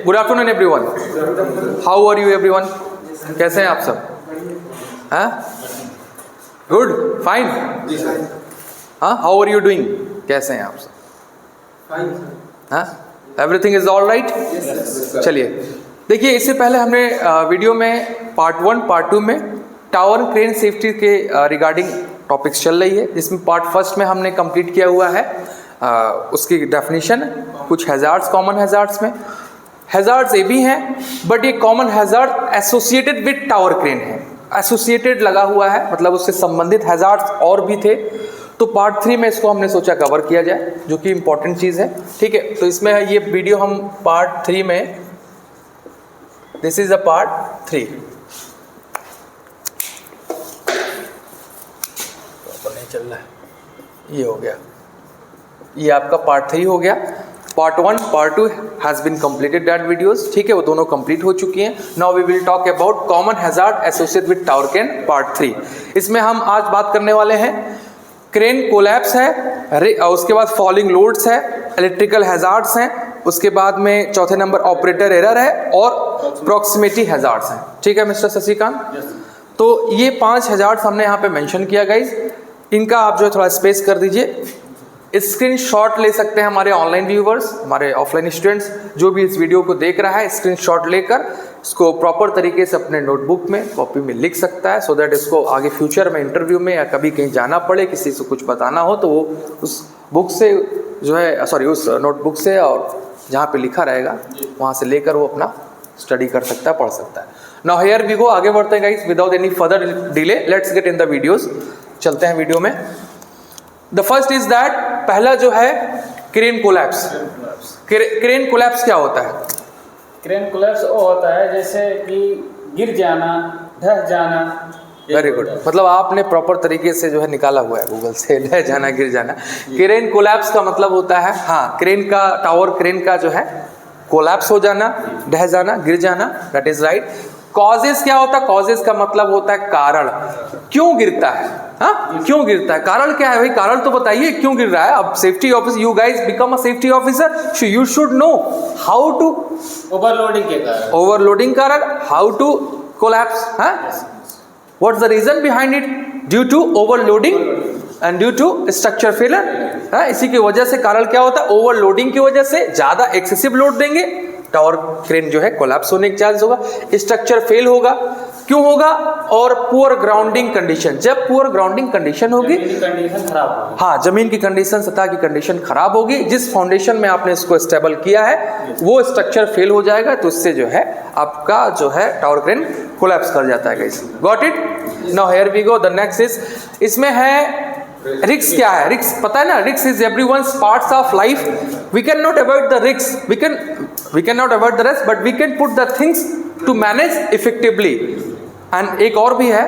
Good afternoon everyone, how are you everyone? कैसे हैं आप सब? हाँ, गुड, फाइन। हाँ, हाउ आर यू डूइंग? कैसे हैं आप सब? हाँ, एवरीथिंग इज ऑल राइट? चलिए देखिए, इससे पहले हमने वीडियो में पार्ट 1 पार्ट 2 में टावर क्रेन सेफ्टी के रिगार्डिंग टॉपिक्स चल रही है, जिसमें पार्ट फर्स्ट में हमने कंप्लीट किया हुआ है उसकी डेफिनेशन, कुछ हैजार्ड्स, कॉमन हैजार्ड्स में हैजार्ड्स ये भी हैं, बट ये common hazard associated with tower crane है, एसोसिएटेड लगा हुआ है, मतलब उससे संबंधित हैजार्ड्स और भी थे। तो पार्ट 3 में इसको हमने सोचा कवर किया जाए, जो कि इंपॉर्टेंट चीज़ है। ठीक है, तो इसमें ये वीडियो हम पार्ट 3 में, दिस इज अ पार्ट 3। नहीं चल रहा है, ये हो गया, ये आपका पार्ट 3 हो गया। Part 1 part 2 has been completed that videos, ठीक है, वो दोनों कंप्लीट हो चुकी हैं। Now we will talk about common hazard associated with tower crane part 3। इसमें हम आज बात करने वाले हैं क्रेन कोलैप्स है, उसके बाद फॉलिंग लोड्स है, इलेक्ट्रिकल हैजार्ड्स हैं, उसके बाद में चौथे नंबर ऑपरेटर एरर है और प्रॉक्सिमिटी हैजार्ड्स हैं। ठीक है मिस्टर शशिकांत? तो ये 5 हैजार्ड्स हमने यहाँ पे मेंशन किया गाइज। इनका आप जो है थोड़ा स्पेस कर दीजिए, स्क्रीनशॉट ले सकते हैं हमारे ऑनलाइन व्यूवर्स, हमारे ऑफलाइन स्टूडेंट्स, जो भी इस वीडियो को देख रहा है स्क्रीनशॉट लेकर इसको प्रॉपर तरीके से अपने नोटबुक में, कॉपी में लिख सकता है, सो दैट इसको आगे फ्यूचर में इंटरव्यू में या कभी कहीं जाना पड़े, किसी से कुछ बताना हो, तो वो उस बुक से जो है, सॉरी उस नोटबुक से और जहाँ पे लिखा रहेगा वहाँ से लेकर वो अपना स्टडी कर सकता है, पढ़ सकता है। नाउ हियर वी गो, आगे बढ़ते हैं guys without any further delay, let's get in the videos. चलते हैं वीडियो में। द फर्स्ट इज दैट, पहला जो है क्रेन कोलैप्स। क्रेन कोलैप्स क्या होता है? क्रेन कोलैप्स वो होता है जैसे कि गिर जाना, ढह जाना। वेरी गुड, मतलब आपने प्रॉपर तरीके से जो है निकाला हुआ है गूगल से, ढह जाना, गिर जाना। क्रेन कोलैप्स का मतलब होता है, हाँ, क्रेन का, टावर क्रेन का जो है कोलैप्स हो जाना, ढह जाना, गिर जाना, दैट इज राइट। कॉजेस क्या होता है? कॉजेस का मतलब होता है कारण, क्यों गिरता है, हाँ, क्यों गिरता है, कारण क्या है भाई, कारण तो बताइए क्यों गिर रहा है। अब safety officer, you guys become a safety officer, so you should know how to, overloading के कारण, ओवरलोडिंग कारण, हाउ टू कोलैप्स, हाँ, what's the reason behind it? Due to overloading and due to structure failure. हाँ, इसी की वजह से कारण क्या होता है? ओवरलोडिंग की वजह से ज्यादा एक्सेसिव लोड देंगे, टावर क्रेन जो है कोलैप्स होने के चांस होगा, स्ट्रक्चर फेल होगा, क्यों होगा? और पुअर ग्राउंडिंग कंडीशन, जब पुअर ग्राउंडिंग कंडीशन होगी, कंडीशन खराब होगी, हाँ, जमीन की कंडीशन, सतह की कंडीशन खराब होगी, जिस फाउंडेशन में आपने इसको स्टेबल किया है वो स्ट्रक्चर फेल हो जाएगा, तो इससे जो है आपका जो है टावर क्रेन कोलैप्स कर जाता है guys. Got it? Now here we go, the next is, इसमें है रिस्क। क्या है रिस्क? पता है ना, risk is everyone's parts of life. We can not avoid the risk, we can not avoid the risk, but we can put the things to manage effectively. And एक और भी है,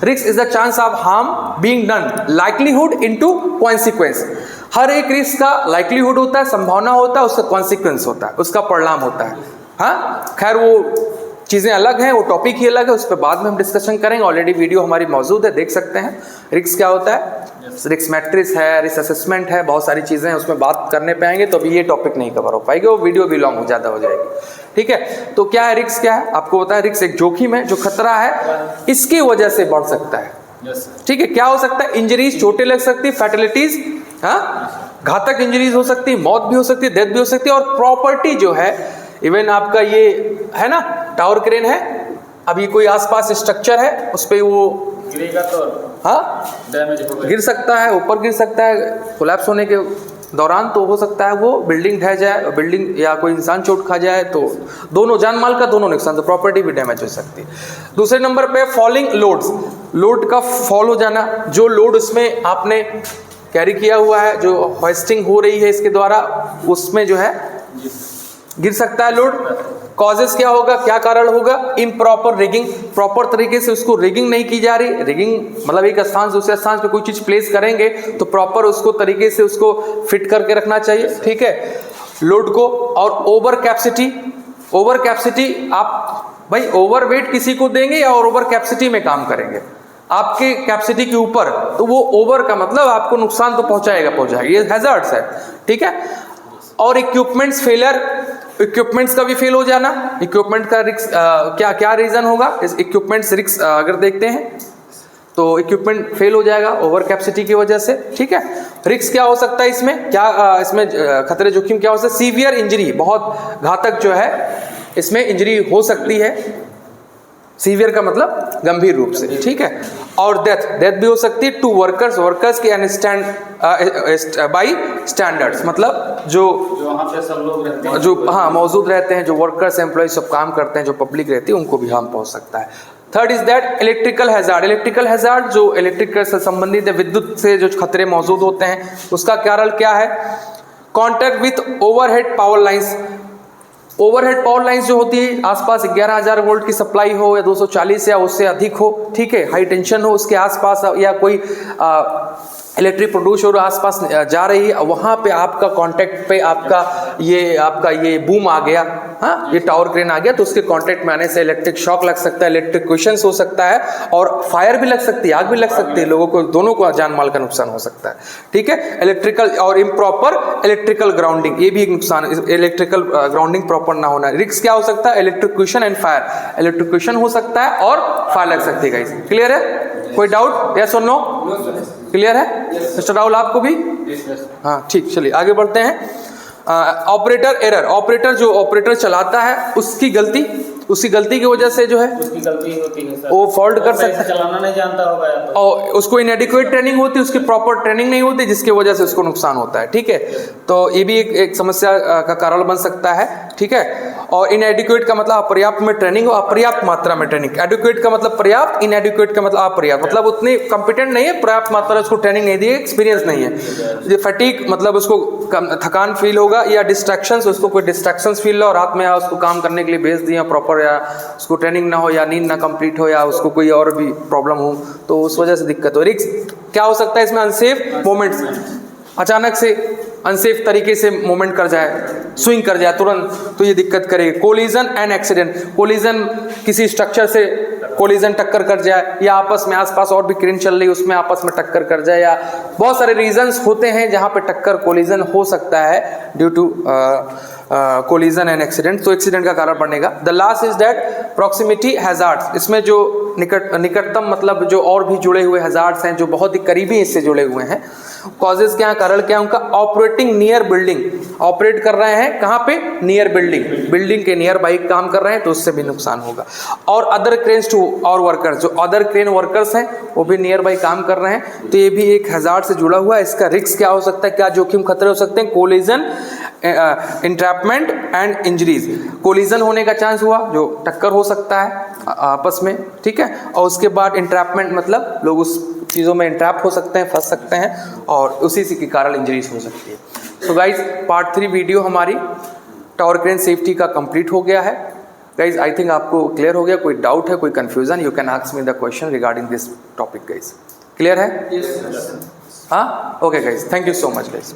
risk is the chance of harm being done, likelihood into consequence. हर एक risk का likelihood होता है, संभावना होता है, उसका कॉन्सिक्वेंस होता है, उसका परिणाम होता है। हाँ, खैर वो चीज़ें अलग हैं, वो टॉपिक ही अलग है, उस पर बाद में हम डिस्कशन करेंगे। ऑलरेडी वीडियो हमारी मौजूद है, देख सकते हैं। रिस्क क्या होता है, रिस्क मैट्रिक्स है, रिस्क असेसमेंट है, बहुत सारी चीज़ें हैं, उसमें बात करने पे आएंगे, तो अभी ये टॉपिक नहीं कवर हो पाएगी, वो वीडियो भी लॉन्ग ज़्यादा हो जाएगी। ठीक है, तो क्या है रिस्क? क्या है आपको पता है? रिस्क एक जोखिम है, जो खतरा है इसकी वजह से बढ़ सकता है। ठीक है, क्या हो सकता है? इंजरीज, चोटें लग सकती है, फैटलिटीज, हाँ, घातक इंजरीज हो सकती है, मौत भी हो सकती है, डेथ भी हो सकती है। और प्रॉपर्टी जो है, इवन आपका ये है ना, टावर क्रेन है, अभी कोई आसपास स्ट्रक्चर है, उस पर वो गिरेगा तो हाँ डैमेज होगा, गिर सकता है, ऊपर गिर सकता है, कोलैप्स होने के दौरान तो हो सकता है वो बिल्डिंग ढह जाए, बिल्डिंग या कोई इंसान चोट खा जाए, तो दोनों जान माल का दोनों नुकसान, तो प्रॉपर्टी भी डैमेज हो सकती है। दूसरे नंबर पे फॉलिंग लोड्स, लोड का फॉल हो जाना, जो लोड उसमें आपने कैरी किया हुआ है, जो होइस्टिंग हो रही है इसके द्वारा, उसमें जो है गिर सकता है लोड। कॉजेस क्या होगा, क्या कारण होगा? इम्प्रॉपर रिगिंग, प्रॉपर तरीके से उसको रिगिंग नहीं की जा रही। रिगिंग मतलब एक स्थान से दूसरे स्थान पे कोई चीज प्लेस करेंगे तो प्रॉपर उसको तरीके से उसको फिट करके रखना चाहिए। ठीक है, लोड को। और ओवर कैपेसिटी, ओवर कैपेसिटी आप भाई ओवर वेट किसी को देंगे या ओवर कैपेसिटी में काम करेंगे, आपके कैपेसिटी के ऊपर, तो वो ओवर का मतलब आपको नुकसान तो पहुंचाएगा, ये हैजार्ड्स है। ठीक है, और इक्विपमेंट्स फेलियर, इक्विपमेंट्स का भी फेल हो जाना, इक्विपमेंट का रिस्क क्या क्या रीजन होगा इस इक्विपमेंट्स रिस्क अगर देखते हैं तो इक्विपमेंट फेल हो जाएगा ओवर कैपेसिटी की वजह से, ठीक है। रिस्क क्या हो सकता है इसमें, क्या इसमें खतरे जोखिम क्या हो सकता है, सीवियर इंजरी, बहुत घातक जो है इसमें इंजरी हो सकती है, सीवियर का मतलब गंभीर रूप से, ठीक है। और डेथ भी हो सकती है टू वर्कर्स के अनस्टैंड बाई स्टैंडर्ड्स, मतलब जो वहाँ पे सब लोग रहते हैं, जो हाँ मौजूद रहते हैं, जो वर्कर्स एम्प्लॉय सब काम करते हैं, जो पब्लिक रहती है, उनको भी हार्म पहुंच सकता है। Third is that electrical hazard, जो इलेक्ट्रिकल से संबंधित है, विद्युत से जो खतरे मौजूद होते हैं, उसका कारण क्या है, contact with overhead power lines, overhead power lines जो होती है आसपास 11,000 वोल्ट की सप्लाई हो या 240 या उससे अधिक हो, ठीक है, हाई टेंशन हो उसके आसपास, या कोई इलेक्ट्रिक प्रोड्यूस और आसपास जा रही है, वहाँ पे आपका कांटेक्ट पे आपका ये बूम आ गया, हाँ ये टावर क्रेन आ गया, तो उसके कांटेक्ट में आने से इलेक्ट्रिक शॉक लग सकता है, इलेक्ट्रिक क्वेश्चंस हो सकता है, और फायर भी लग सकती है, आग भी लग सकती है, लोगों को दोनों को जान माल का नुकसान हो सकता है, ठीक है। इलेक्ट्रिकल और इम्प्रॉपर इलेक्ट्रिकल ग्राउंडिंग, ये भी एक नुकसान, इलेक्ट्रिकल ग्राउंडिंग प्रॉपर ना होना। रिस्क क्या हो सकता है, इलेक्ट्रिक्यूशन एंड फायर, इलेक्ट्रिक्यूशन हो सकता है और फायर लग सकती है गाइस, क्लियर है, कोई डाउट, यस और नो, क्लियर है मिस्टर राहुल आपको भी, हाँ ठीक, चलिए आगे बढ़ते हैं। ऑपरेटर एरर, ऑपरेटर जो ऑपरेटर चलाता है उसकी गलती की वजह से जो है उसकी गलती होती है सर, वो फॉल्ट कर सकता है, चलाना नहीं जानता होगा या तो, और उसको इनएडिक्वेट ट्रेनिंग होती है, उसकी प्रॉपर ट्रेनिंग नहीं होती, जिसकी वजह से उसको नुकसान होता है, ठीक है। तो ये भी एक समस्या का कारण बन सकता है, ठीक है। और इनएडिक्वेट का मतलब अपर्याप्त में ट्रेनिंग हो, अपर्याप्त मात्रा में ट्रेनिंग, एडिक्वेट का मतलब पर्याप्त, इनएडिक्वेट का मतलब अपर्याप्त, मतलब उतनी कॉम्पिटेंट नहीं है, पर्याप्त मात्रा उसको ट्रेनिंग नहीं दी है, एक्सपीरियंस नहीं है। ये फटीग मतलब उसको थकान फील होगा, या डिस्ट्रैक्शंस, उसको कोई डिस्ट्रैक्शंस फील हो रात में, या उसको काम करने के लिए भेज दिया प्रॉपर, या उसको ट्रेनिंग ना हो, या नींद ना कंप्लीट हो, या उसको कोई और भी प्रॉब्लम हो, तो उस वजह से दिक्कत हो। रिस्क क्या हो सकता है इसमें, अनसेफ मोमेंट्स, अचानक से अनसेफ तरीके से मूवमेंट कर जाए, स्विंग कर जाए तुरंत, तो ये दिक्कत करेगी। कोलिजन एंड एक्सीडेंट, कोलिजन किसी स्ट्रक्चर से कोलिजन टक्कर कर जाए, या आपस में आसपास और भी क्रेन चल रही है उसमें आपस में टक्कर कर जाए, या बहुत सारे रीजंस होते हैं जहाँ पे टक्कर कोलिजन हो सकता है due to collision and accident, तो एक्सीडेंट का कारण बनेगा। The last is that proximity hazards, इसमें जो निकटतम मतलब जो और भी जुड़े हुए हैजार्ड्स हैं, जो बहुत ही करीबी इससे जुड़े हुए हैं, कॉजेज क्या, कारण क्या उनका, ऑपरेटिंग नियर बिल्डिंग, ऑपरेट कर रहे हैं कहाँ पे, नियर बिल्डिंग के नियर बाई काम कर रहे हैं, तो उससे भी नुकसान होगा। और अदर क्रेन्स टू और वर्कर्स, जो अदर क्रेन वर्कर्स हैं वो भी नियर बाई काम कर रहे हैं, तो ये भी एक हैजार्ड से जुड़ा हुआ है। इसका रिस्क क्या हो सकता है, क्या जोखिम खतरे हो सकते हैं, collision, entrapment and injuries, collision होने का चांस हुआ, जो टक्कर हो सकता है आपस में, ठीक है। और उसके बाद इंट्रैपमेंट मतलब लोग उस चीज़ों में इंट्रैप हो सकते हैं, फंस सकते हैं, और उसी के कारण इंजरीज हो सकती है। सो गाइज पार्ट 3 वीडियो हमारी टावर क्रेन सेफ्टी का कंप्लीट हो गया है। गाइज आई थिंक आपको क्लियर हो गया, कोई डाउट है, कोई confusion, you can ask me the question regarding this topic guys, clear है, हाँ okay guys, thank you so much guys.